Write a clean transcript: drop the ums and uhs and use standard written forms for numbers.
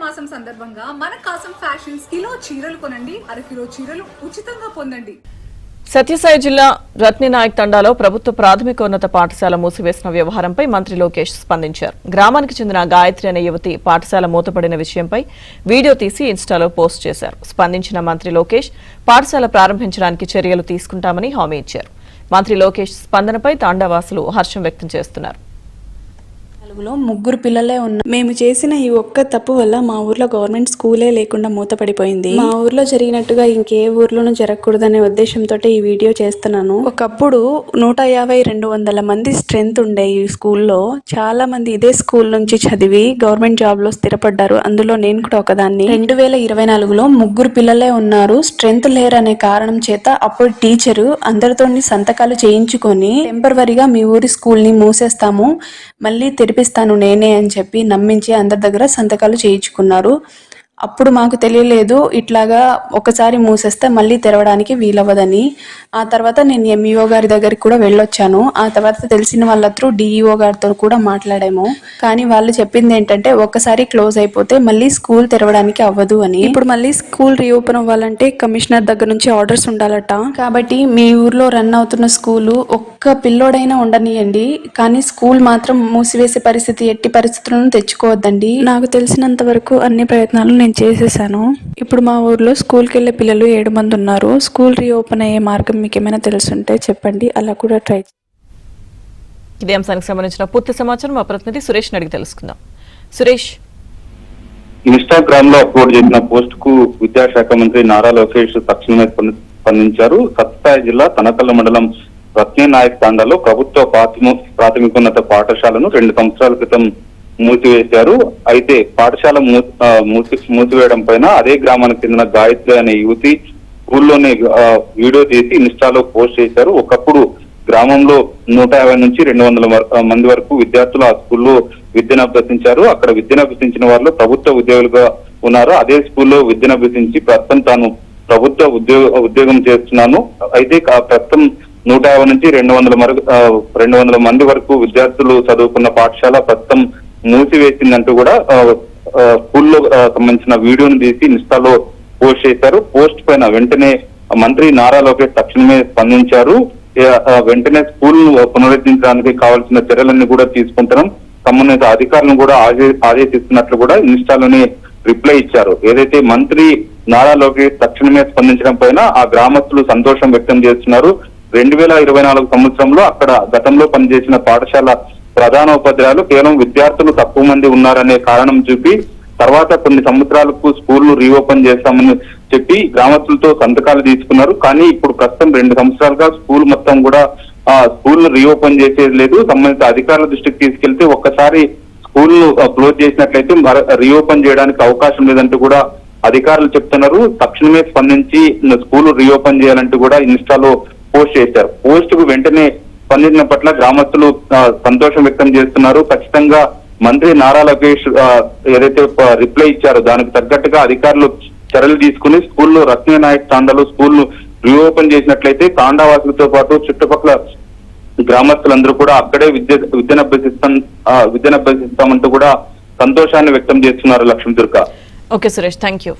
మాసం సందర్భంగా మన కాసం ఫ్యాషన్స్ కిలో చీరలు కొనండి, అరకిలో చీరలు ఉచితంగా పొందండి. సత్యసాయి జిల్లా రత్నినాయక్ తండాలో ప్రభుత్వ ప్రాథమికోన్నత పాఠశాల మూసివేసిన వ్యవహారంపై మంత్రి లోకేష్ స్పందించారు. గ్రామానికి చెందిన గాయత్రి అనే యువతి పాఠశాల మూతపడిన విషయంపై వీడియో తీసి ఇన్స్టాలో పోస్ట్ చేశారు. స్పందించిన మంత్రి లోకేష్ పాఠశాల ప్రారంభించడానికి చర్యలు తీసుకుంటామని హామీ ఇచ్చారు. మంత్రి లోకేష్ స్పందనపై తాండావాసులు హర్షం వ్యక్తం చేస్తున్నారు. ముగ్గురు పిల్లలే ఉన్నారు. మేము చేసిన ఈ ఒక్క తప్పు వల్ల మా ఊర్లో గవర్నమెంట్ స్కూలే లేకుండా మూతపడిపోయింది. మా ఊర్లో జరిగినట్టుగా ఇంకే ఊర్లోనూ జరగకూడదనే ఉద్దేశంతో ఈ వీడియో చేస్తున్నాను. ఒకప్పుడు 150-200 మంది స్ట్రెంత్ ఉండే ఈ స్కూల్లో చాలా మంది ఇదే స్కూల్ నుంచి చదివి గవర్నమెంట్ జాబ్ లో స్థిరపడ్డారు. అందులో నేను కూడా ఒకదాన్ని. 2024లో ముగ్గురు పిల్లలే ఉన్నారు. స్ట్రెంత్ లేరు అనే కారణం చేత అప్పుడు టీచరు అందరితో సంతకాలు చేయించుకొని టెంపరవరీగా మీ ఊరి స్కూల్ ని మూసేస్తాము, మళ్ళీ తెరిపిస్తాను నేనే అని చెప్పి నమ్మించి అందరి దగ్గర సంతకాలు చేయించుకున్నారు. అప్పుడు మాకు తెలియలేదు ఇట్లాగా ఒకసారి మూసేస్తే మళ్ళీ తెరవడానికి వీలవ్వదని. ఆ తర్వాత నేను ఎంఈఓ గారి దగ్గరికి కూడా వెళ్ళొచ్చాను. ఆ తర్వాత తెలిసిన వాళ్ళ త్రూ డిఈఓ గారితో కూడా మాట్లాడాము. కానీ వాళ్ళు చెప్పింది ఏంటంటే ఒక్కసారి క్లోజ్ అయిపోతే మళ్ళీ స్కూల్ తెరవడానికి అవ్వదు అని. ఇప్పుడు మళ్ళీ స్కూల్ రీఓపెన్ అవ్వాలంటే కమిషనర్ దగ్గర నుంచి ఆర్డర్స్ ఉండాలట. కాబట్టి మీ ఊర్లో రన్ అవుతున్న స్కూలు ఒక్క పిల్లోడైనా ఉండనియండి, కానీ స్కూల్ మాత్రం మూసివేసే పరిస్థితి ఎట్టి పరిస్థితులను తెచ్చుకోవద్దండి. నాకు తెలిసినంత వరకు అన్ని ప్రయత్నాలు నేను చేసేసాను. ఇప్పుడు మా ఊర్లో స్కూల్కి వెళ్ళే పిల్లలు 7 మంది ఉన్నారు. స్కూల్ రీఓపెన్ అయ్యే మార్గం మీకు ఏమైనా తెలుసుంటే చెప్పండి, అలా కూడా ట్రై. ఇదే అంశానికి సంబంధించిన పూర్తి సమాచారం మా ప్రతినిధి సురేష్ అడిగి తెలుసుకుందాం. సురేష్, ఇన్స్టాగ్రామ్ లో అప్లోడ్ చేసిన పోస్ట్ కు విద్యాశాఖ మంత్రి నారా లోకేష్ తక్షణమే స్పందించారు. సత్యసాయి జిల్లా తనకల్ల మండలం రత్నినాయక్ తాండాలో ప్రభుత్వ ప్రాథమికోన్నత పాఠశాలను 2 సంవత్సరాల క్రితం మూసివేశారు. అయితే పాఠశాల మూసివేయడం పైన అదే గ్రామానికి చెందిన గాయత్రి అనే యువతి స్కూల్లోనే వీడియో తీసి ఇన్స్టాలో పోస్ట్ చేశారు. ఒకప్పుడు గ్రామంలో 150-200 మంది వరకు విద్యార్థులు ఆ స్కూల్లో విద్యను అభ్యసించారు. అక్కడ విద్యను అభ్యసించిన వారిలో ప్రభుత్వ ఉద్యోగులుగా ఉన్నారు. అదే స్కూల్లో విద్యను అభ్యసించి ప్రస్తుతం తాను ప్రభుత్వ ఉద్యోగం చేస్తున్నాను. అయితే ప్రస్తుతం 150-200 మంది వరకు విద్యార్థులు చదువుకున్న పాఠశాల ప్రస్తుతం మూసివేసిందంటూ కూడా స్కూల్లో సంబంధించిన వీడియోను తీసి ఇన్స్టాలో పోస్ట్ చేశారు. పోస్ట్ పైన వెంటనే మంత్రి నారా లోకేష్ తక్షణమే స్పందించారు. వెంటనే స్కూల్ పునరుద్ధరించడానికి కావాల్సిన చర్యలన్నీ కూడా తీసుకుంటున్నాం, సంబంధిత అధికారులను కూడా ఆదేశిస్తున్నట్లు కూడా ఇన్స్టాలోనే రిప్లై ఇచ్చారు. ఏదైతే మంత్రి నారా లోకేష్ తక్షణమే స్పందించడం పైన ఆ గ్రామస్తులు సంతోషం వ్యక్తం చేస్తున్నారు. 2024 సంవత్సరంలో అక్కడ గతంలో పనిచేసిన పాఠశాల ప్రధానోపాధ్యాయులు కేవలం విద్యార్థులు తక్కువ మంది ఉన్నారనే కారణం చూపి తర్వాత కొన్ని సంవత్సరాలకు స్కూళ్లు రీఓపెన్ చేస్తామని చెప్పి గ్రామస్తులతో సంతకాలు తీసుకున్నారు. కానీ ఇప్పుడు ప్రస్తుతం 2 సంవత్సరాలుగా స్కూల్ మొత్తం కూడా స్కూల్ రీఓపెన్ చేసేది లేదు. సంబంధిత అధికారుల దృష్టికి తీసుకెళ్తే ఒక్కసారి స్కూల్ క్లోజ్ చేసినట్లయితే రీఓపెన్ చేయడానికి అవకాశం లేదంటూ కూడా అధికారులు చెప్తున్నారు. తక్షణమే స్పందించి స్కూల్ రీఓపెన్ చేయాలంటూ కూడా ఇన్స్టాలో పోస్ట్ చేశారు. పోస్ట్ కు వెంటనే స్పందించిన పట్ల గ్రామస్తులు సంతోషం వ్యక్తం చేస్తున్నారు. ఖచ్చితంగా మంత్రి నారా లోకేష్ ఏదైతే రిప్లై ఇచ్చారో దానికి తగ్గట్టుగా అధికారులు చర్యలు తీసుకుని స్కూల్లో రత్నినాయక్ తాండాలో స్కూల్ రీఓపెన్ చేసినట్లయితే తాండావాసులతో పాటు చుట్టుపక్కల గ్రామస్తులందరూ కూడా అక్కడే విద్యను అభ్యసిస్తామంటూ కూడా సంతోషాన్ని వ్యక్తం చేస్తున్నారు. Lakshmi Durga. Okay Suresh, thank you.